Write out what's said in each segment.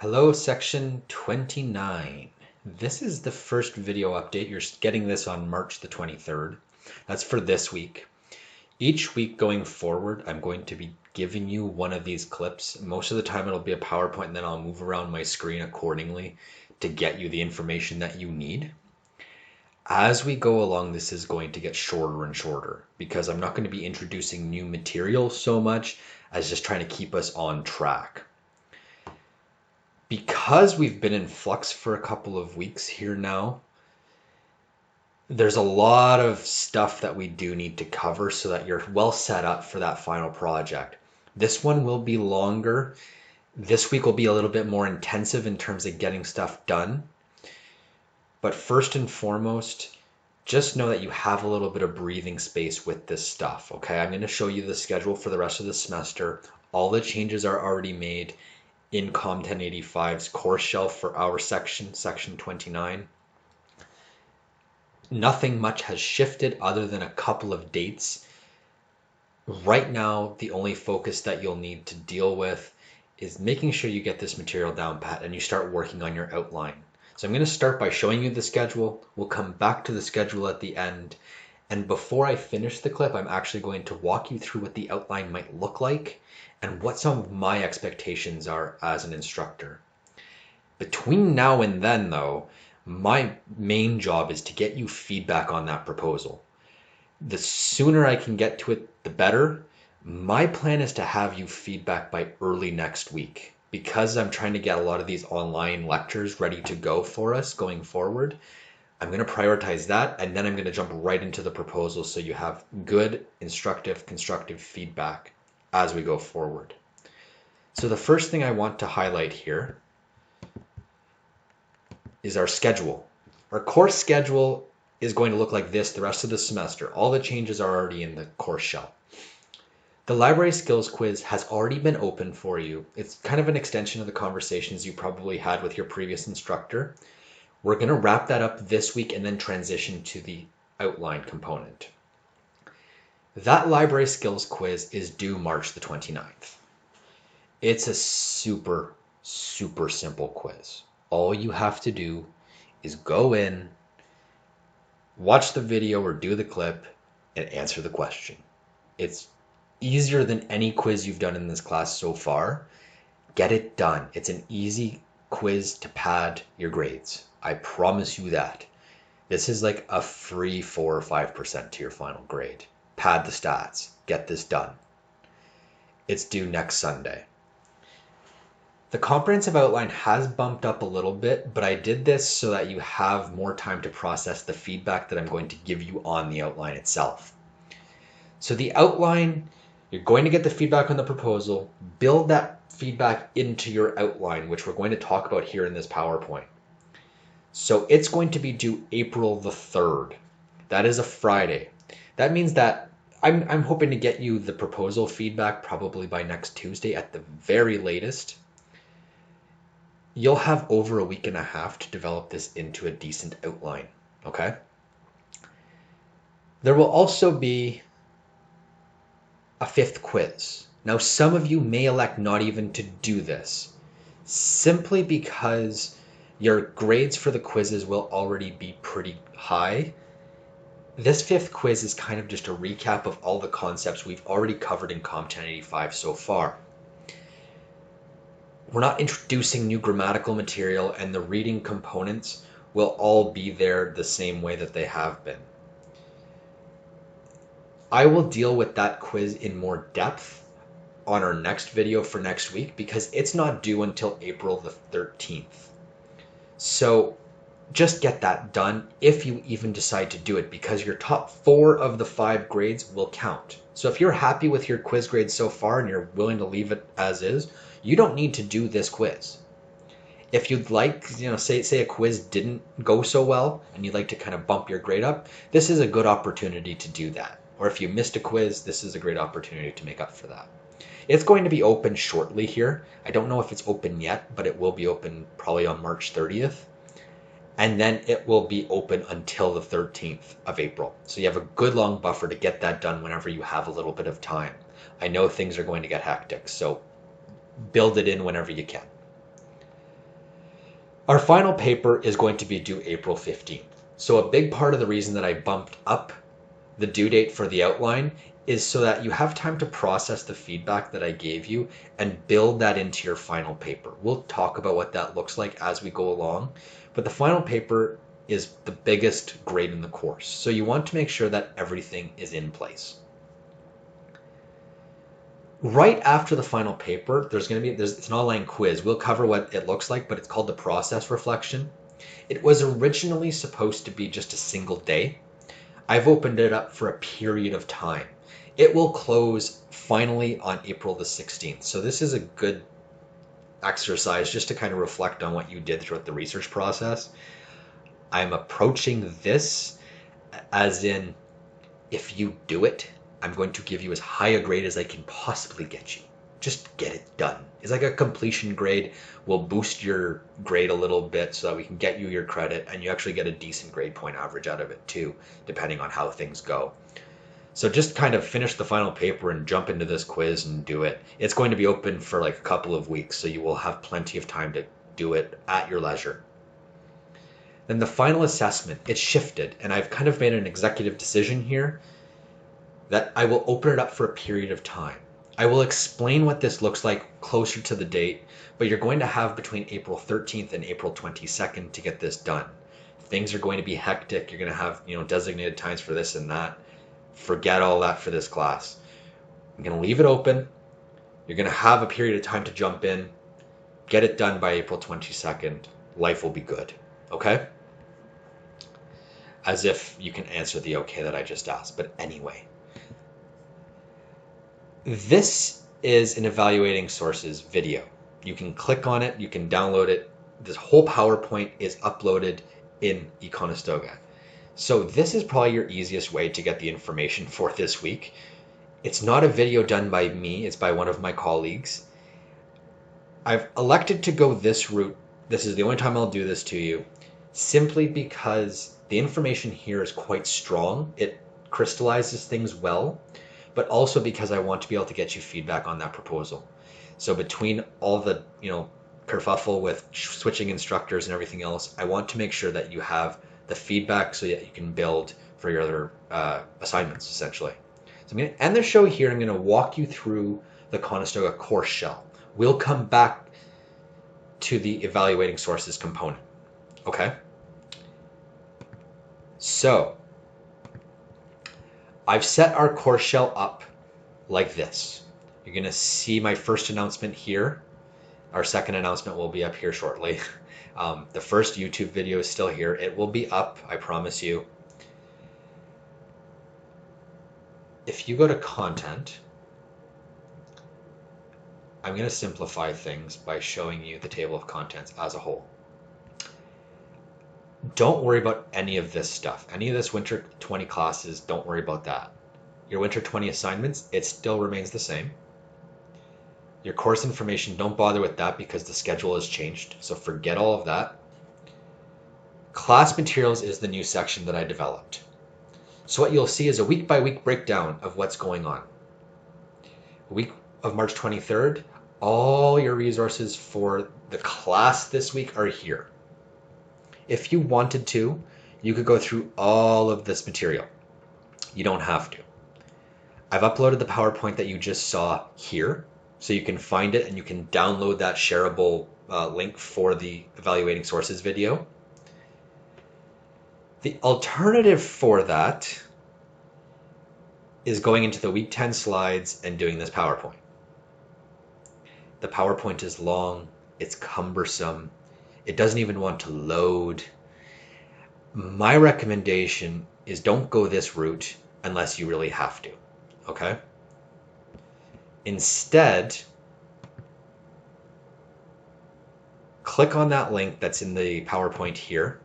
Hello, section 29. This is the first video update. You're getting this on March the 23rd. That's for this week. Each week going forward, I'm going to be giving you one of these clips. Most of the time it'll be a PowerPoint, and then I'll move around my screen accordingly to get you the information that you need. As we go along, this is going to get shorter and shorter because I'm not going to be introducing new material so much as just trying to keep us on track. Because we've been in flux for a couple of weeks here now, there's a lot of stuff that we do need to cover so that you're well set up for that final project. This one will be longer. This week will be a little bit more intensive in terms of getting stuff done. But first and foremost, just know that you have a little bit of breathing space with this stuff, okay? I'm going to show you the schedule for the rest of the semester. All the changes are already made in COM 1085's course shelf for our section 29. Nothing much has shifted other than a couple of dates. Right now, the only focus that you'll need to deal with is making sure you get this material down pat and you start working on your outline. So I'm going to start by showing you the schedule. We'll come back to the schedule at the end. And before I finish the clip, I'm actually going to walk you through what the outline might look like and what some of my expectations are as an instructor. Between now and then, though, my main job is to get you feedback on that proposal. The sooner I can get to it, the better. My plan is to have you feedback by early next week. Because I'm trying to get a lot of these online lectures ready to go for us going forward, I'm going to prioritize that, and then I'm going to jump right into the proposal so you have good, instructive, constructive feedback as we go forward. So the first thing I want to highlight here is our schedule. Our course schedule is going to look like this the rest of the semester. All the changes are already in the course shell. The library skills quiz has already been open for you. It's kind of an extension of the conversations you probably had with your previous instructor. We're going to wrap that up this week and then transition to the outline component. That library skills quiz is due March the 29th. It's a super simple quiz. All you have to do is go in, watch the video or do the clip, and answer the question. It's easier than any quiz you've done in this class so far. Get it done. It's an easy quiz to pad your grades. I promise you that. This is like a free 4 or 5% to your final grade. Pad the stats. Get this done. It's due next Sunday. The comprehensive outline has bumped up a little bit, but I did this so that you have more time to process the feedback that I'm going to give you on the outline itself. So the outline, you're going to get the feedback on the proposal, build that feedback into your outline, which we're going to talk about here in this PowerPoint. So it's going to be due April the 3rd. That is a Friday. That means that I'm hoping to get you the proposal feedback probably by next Tuesday at the very latest. You'll have over a week and a half to develop this into a decent outline, okay? There will also be a 5th quiz. Now, some of you may elect not even to do this, simply because your grades for the quizzes will already be pretty high. This 5th quiz is kind of just a recap of all the concepts we've already covered in COM 1085 so far. We're not introducing new grammatical material, and the reading components will all be there the same way that they have been. I will deal with that quiz in more depth on our next video for next week because it's not due until April the 13th. So just get that done if you even decide to do it, because your top 4 of the 5 grades will count. So if you're happy with your quiz grades so far and you're willing to leave it as is, you don't need to do this quiz. If you'd like, say a quiz didn't go so well and you'd like to kind of bump your grade up, this is a good opportunity to do that. Or if you missed a quiz, this is a great opportunity to make up for that. It's going to be open shortly here. I don't know if it's open yet, but it will be open probably on March 30th. And then it will be open until the 13th of April. So you have a good long buffer to get that done whenever you have a little bit of time. I know things are going to get hectic, so build it in whenever you can. Our final paper is going to be due April 15th. So a big part of the reason that I bumped up the due date for the outline is so that you have time to process the feedback that I gave you and build that into your final paper. We'll talk about what that looks like as we go along, but the final paper is the biggest grade in the course. So you want to make sure that everything is in place. Right after the final paper, it's an online quiz. We'll cover what it looks like, but it's called the process reflection. It was originally supposed to be just a single day. I've opened it up for a period of time. It will close finally on April the 16th. So this is a good exercise just to kind of reflect on what you did throughout the research process. I'm approaching this as in, if you do it, I'm going to give you as high a grade as I can possibly get you. Just get it done. It's like a completion grade. We'll boost your grade a little bit so that we can get you your credit, and you actually get a decent grade point average out of it too, depending on how things go. So just kind of finish the final paper and jump into this quiz and do it. It's going to be open for like a couple of weeks, so you will have plenty of time to do it at your leisure. Then the final assessment, it's shifted, and I've kind of made an executive decision here that I will open it up for a period of time. I will explain what this looks like closer to the date, but you're going to have between April 13th and April 22nd to get this done. Things are going to be hectic. You're going to have, designated times for this and that. Forget all that for this class. I'm going to leave it open. You're going to have a period of time to jump in, get it done by April 22nd. Life will be good. Okay? As if you can answer the okay that I just asked. But anyway. This is an Evaluating Sources video. You can click on it, you can download it. This whole PowerPoint is uploaded in Econestoga. So this is probably your easiest way to get the information for this week. It's not a video done by me, it's by one of my colleagues. I've elected to go this route. This is the only time I'll do this to you, simply because the information here is quite strong. It crystallizes things well, but also because I want to be able to get you feedback on that proposal. So between all the, kerfuffle with switching instructors and everything else, I want to make sure that you have the feedback so that you can build for your other assignments, essentially. So I'm going to end the show here. I'm going to walk you through the Conestoga course shell. We'll come back to the Evaluating Sources component. Okay? So I've set our course shell up like this. You're going to see my first announcement here. Our second announcement will be up here shortly. The first YouTube video is still here. It will be up, I promise you. If you go to content, I'm going to simplify things by showing you the table of contents as a whole. Don't worry about any of this stuff. Any of this Winter 20 classes, don't worry about that. Your Winter 20 assignments, it still remains the same. Your course information, don't bother with that because the schedule has changed, so forget all of that. Class materials is the new section that I developed. So what you'll see is a week-by-week breakdown of what's going on. Week of March 23rd, all your resources for the class this week are here. If you wanted to, you could go through all of this material. You don't have to. I've uploaded the PowerPoint that you just saw here, so you can find it and you can download that shareable link for the Evaluating Sources video. The alternative for that is going into the week 10 slides and doing this PowerPoint. The PowerPoint is long, it's cumbersome, it doesn't even want to load. My recommendation is don't go this route unless you really have to, okay? Instead, click on that link that's in the PowerPoint here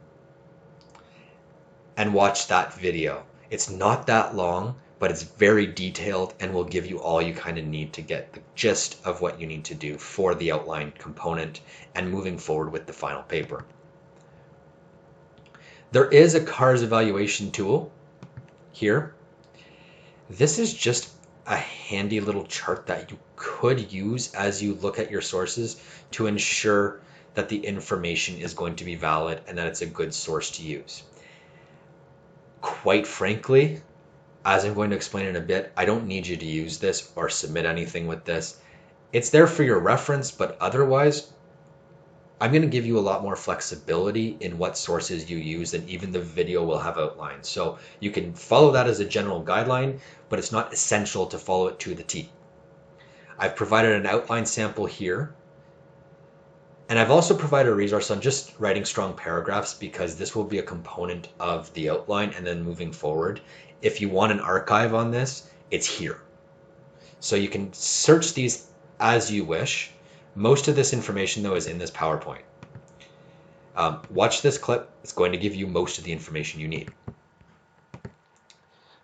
and watch that video. It's not that long, but it's very detailed and will give you all you kind of need to get the gist of what you need to do for the outline component and moving forward with the final paper. There is a CARS evaluation tool here. This is just a handy little chart that you could use as you look at your sources to ensure that the information is going to be valid and that it's a good source to use. Quite frankly, as I'm going to explain in a bit, I don't need you to use this or submit anything with this. It's there for your reference, but otherwise, I'm going to give you a lot more flexibility in what sources you use, and even the video will have outlines. So you can follow that as a general guideline, but it's not essential to follow it to the T. I've provided an outline sample here, and I've also provided a resource on just writing strong paragraphs, because this will be a component of the outline and then moving forward. If you want an archive on this, it's here. So you can search these as you wish. Most of this information, though, is in this PowerPoint. Watch this clip. It's going to give you most of the information you need.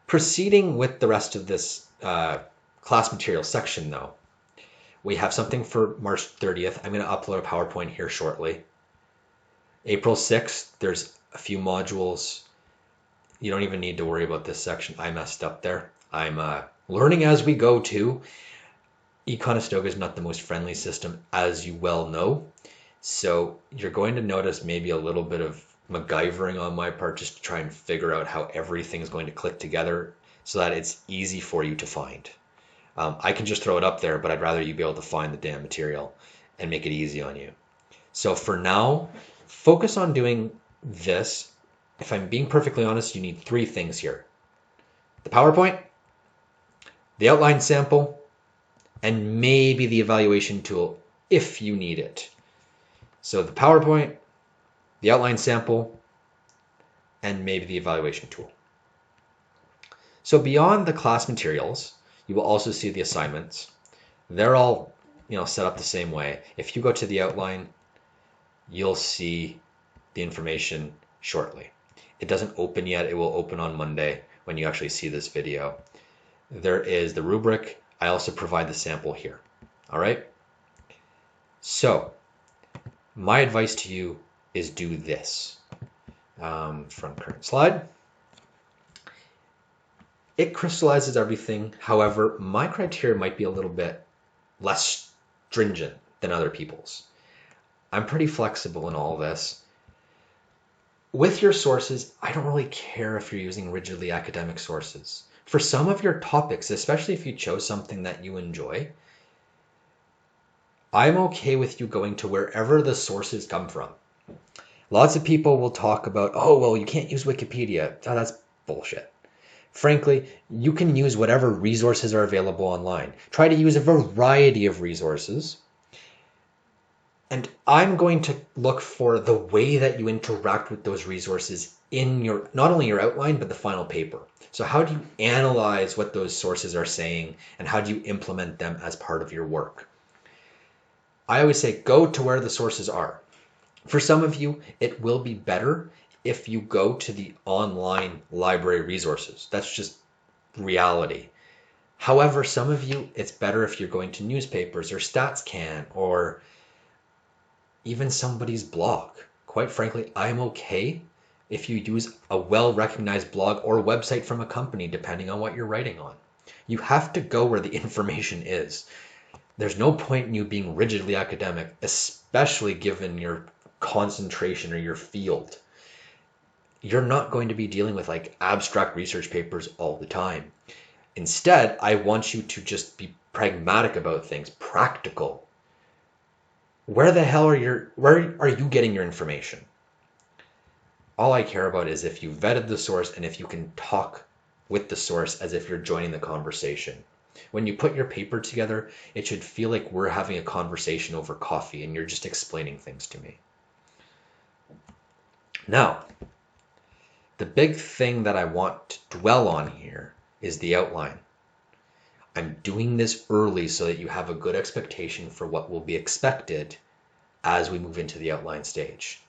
Proceeding with the rest of this class material section, though, we have something for March 30th. I'm going to upload a PowerPoint here shortly. April 6th, there's a few modules. You don't even need to worry about this section. I messed up there. I'm learning as we go too. Econestoga is not the most friendly system, as you well know. So you're going to notice maybe a little bit of MacGyvering on my part, just to try and figure out how everything's going to click together so that it's easy for you to find. I can just throw it up there, but I'd rather you be able to find the damn material and make it easy on you. So for now, focus on doing this. If I'm being perfectly honest, you need 3 things here: the PowerPoint, the outline sample, and maybe the evaluation tool if you need it. So the PowerPoint, the outline sample, and maybe the evaluation tool. So beyond the class materials, you will also see the assignments. They're all, set up the same way. If you go to the outline, you'll see the information shortly. It doesn't open yet. It will open on Monday when you actually see this video. There is the rubric. I also provide the sample here. All right. So my advice to you is do this. From current slide. It crystallizes everything. However, my criteria might be a little bit less stringent than other people's. I'm pretty flexible in all this. With your sources, I don't really care if you're using rigidly academic sources. For some of your topics, especially if you chose something that you enjoy, I'm okay with you going to wherever the sources come from. Lots of people will talk about, oh, well, you can't use Wikipedia. Oh, that's bullshit. Frankly, you can use whatever resources are available online. Try to use a variety of resources. And I'm going to look for the way that you interact with those resources in your, not only your outline, but the final paper. So how do you analyze what those sources are saying, and how do you implement them as part of your work? I always say, go to where the sources are. For some of you, it will be better if you go to the online library resources. That's just reality. However, some of you, it's better if you're going to newspapers or StatsCan or even somebody's blog. Quite frankly, I'm okay if you use a well-recognized blog or website from a company, depending on what you're writing on. You have to go where the information is. There's no point in you being rigidly academic, especially given your concentration or your field. You're not going to be dealing with like abstract research papers all the time. Instead, I want you to just be pragmatic about things, practical. Where are you getting your information? All I care about is if you vetted the source and if you can talk with the source as if you're joining the conversation. When you put your paper together, it should feel like we're having a conversation over coffee and you're just explaining things to me. Now, the big thing that I want to dwell on here is the outline. I'm doing this early so that you have a good expectation for what will be expected as we move into the outline stage.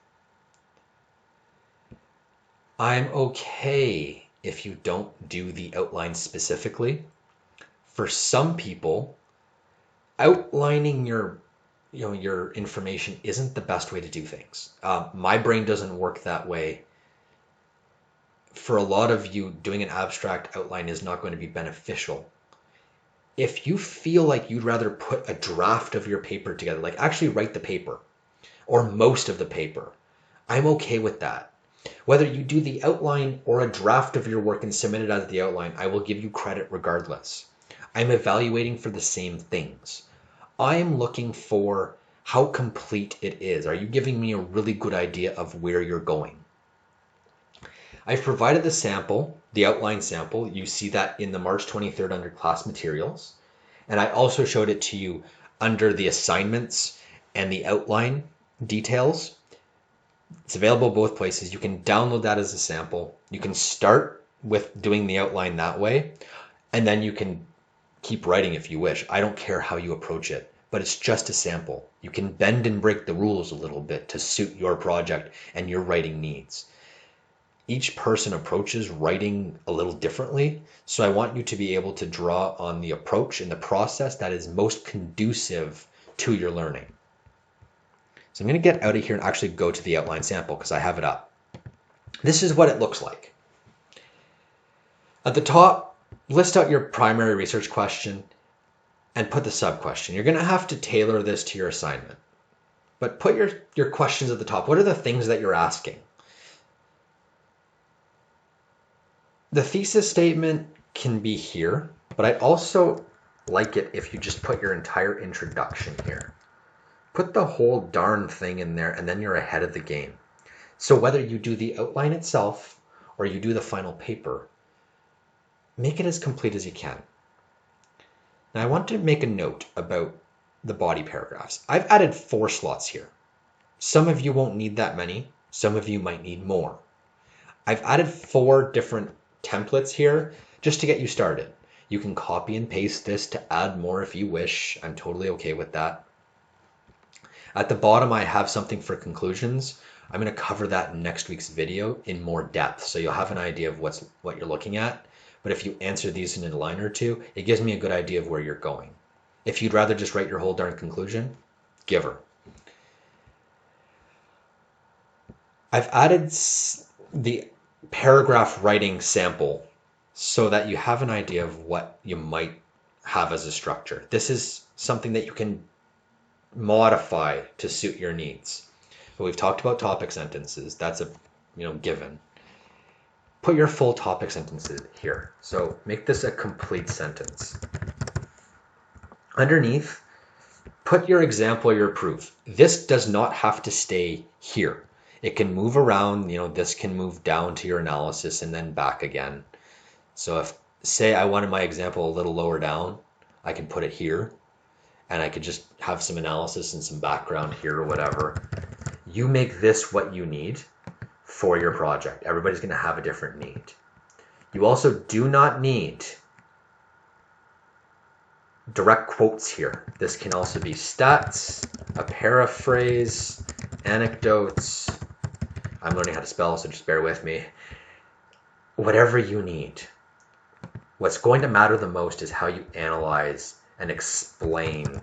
I'm okay if you don't do the outline specifically. For some people, outlining your information isn't the best way to do things. My brain doesn't work that way. For a lot of you, doing an abstract outline is not going to be beneficial. If you feel like you'd rather put a draft of your paper together, like actually write the paper or most of the paper, I'm okay with that. Whether you do the outline or a draft of your work and submit it as the outline, I will give you credit regardless. I'm evaluating for the same things. I am looking for how complete it is. Are you giving me a really good idea of where you're going? I've provided the sample, the outline sample. You see that in the March 23rd under class materials. And I also showed it to you under the assignments and the outline details. It's available both places. You can download that as a sample. You can start with doing the outline that way, and then you can keep writing if you wish. I don't care how you approach it, but it's just a sample. You can bend and break the rules a little bit to suit your project and your writing needs. Each person approaches writing a little differently, so I want you to be able to draw on the approach and the process that is most conducive to your learning. So I'm going to get out of here and actually go to the outline sample because I have it up. This is what it looks like. At the top, list out your primary research question and put the sub-question. You're going to have to tailor this to your assignment. But put your questions at the top. What are the things that you're asking? The thesis statement can be here, but I also like it if you just put your entire introduction here. Put the whole darn thing in there, and then you're ahead of the game. So whether you do the outline itself or you do the final paper, make it as complete as you can. Now I want to make a note about the body paragraphs. I've added 4 slots here. Some of you won't need that many. Some of you might need more. I've added 4 different templates here just to get you started. You can copy and paste this to add more if you wish. I'm totally okay with that. At the bottom, I have something for conclusions. I'm going to cover that in next week's video in more depth, so you'll have an idea of what you're looking at. But if you answer these in a line or two, it gives me a good idea of where you're going. If you'd rather just write your whole darn conclusion, give her. I've added the paragraph writing sample so that you have an idea of what you might have as a structure. This is something that you can modify to suit your needs. But we've talked about topic sentences. That's a given. Put your full topic sentences here. So make this a complete sentence. Underneath, put your example or your proof. This does not have to stay here. It can move around. This can move down to your analysis and then back again. So if, say, I wanted my example a little lower down, I can put it here. And I could just have some analysis and some background here or whatever. You make this what you need for your project. Everybody's going to have a different need. You also do not need direct quotes here. This can also be stats, a paraphrase, anecdotes. I'm learning how to spell, so just bear with me. Whatever you need. What's going to matter the most is how you analyze and explain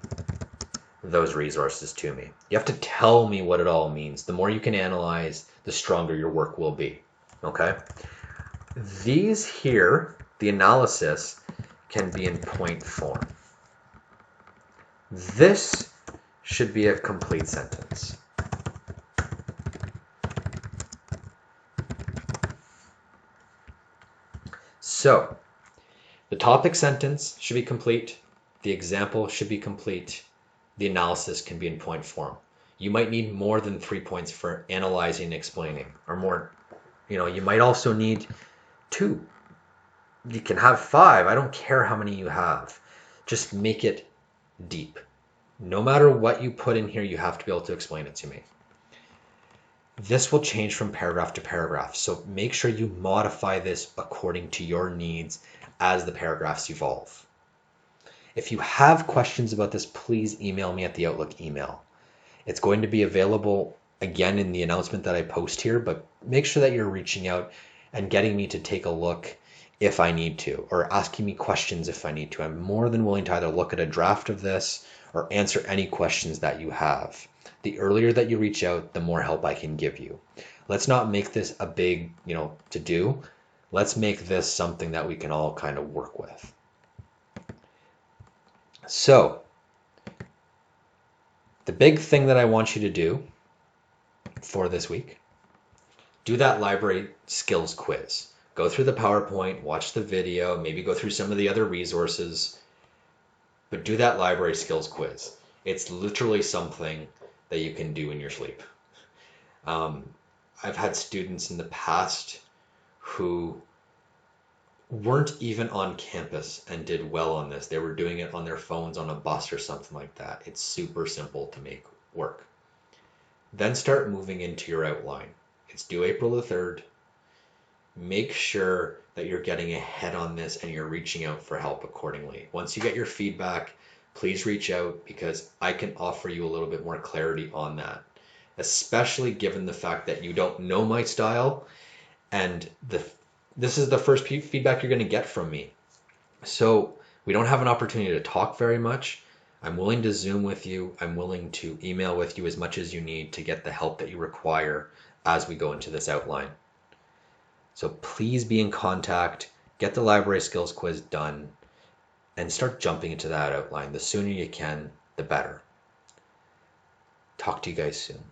those resources to me. You have to tell me what it all means. The more you can analyze, the stronger your work will be. Okay? These here, the analysis, can be in point form. This should be a complete sentence. So, the topic sentence should be complete. The example should be complete. The analysis can be in point form. You might need more than 3 points for analyzing and explaining, or more. You might also need 2. You can have 5. I don't care how many you have. Just make it deep. No matter what you put in here, you have to be able to explain it to me. This will change from paragraph to paragraph, so make sure you modify this according to your needs as the paragraphs evolve. If you have questions about this, please email me at the Outlook email. It's going to be available again in the announcement that I post here, but make sure that you're reaching out and getting me to take a look if I need to, or asking me questions if I need to. I'm more than willing to either look at a draft of this or answer any questions that you have. The earlier that you reach out, the more help I can give you. Let's not make this a big, to do. Let's make this something that we can all kind of work with. So, the big thing that I want you to do for this week, do that library skills quiz. Go through the PowerPoint, watch the video, maybe go through some of the other resources, but do that library skills quiz. It's literally something that you can do in your sleep. I've had students in the past who weren't even on campus and did well on this. They were doing it on their phones on a bus or something like that. It's super simple to make work. Then start moving into your outline. It's due April the 3rd. Make sure that you're getting ahead on this and you're reaching out for help accordingly. Once you get your feedback, please reach out because I can offer you a little bit more clarity on that, especially given the fact that you don't know my style and this is the first feedback you're going to get from me. So we don't have an opportunity to talk very much. I'm willing to Zoom with you. I'm willing to email with you as much as you need to get the help that you require as we go into this outline. So please be in contact, get the library skills quiz done, and start jumping into that outline. The sooner you can, the better. Talk to you guys soon.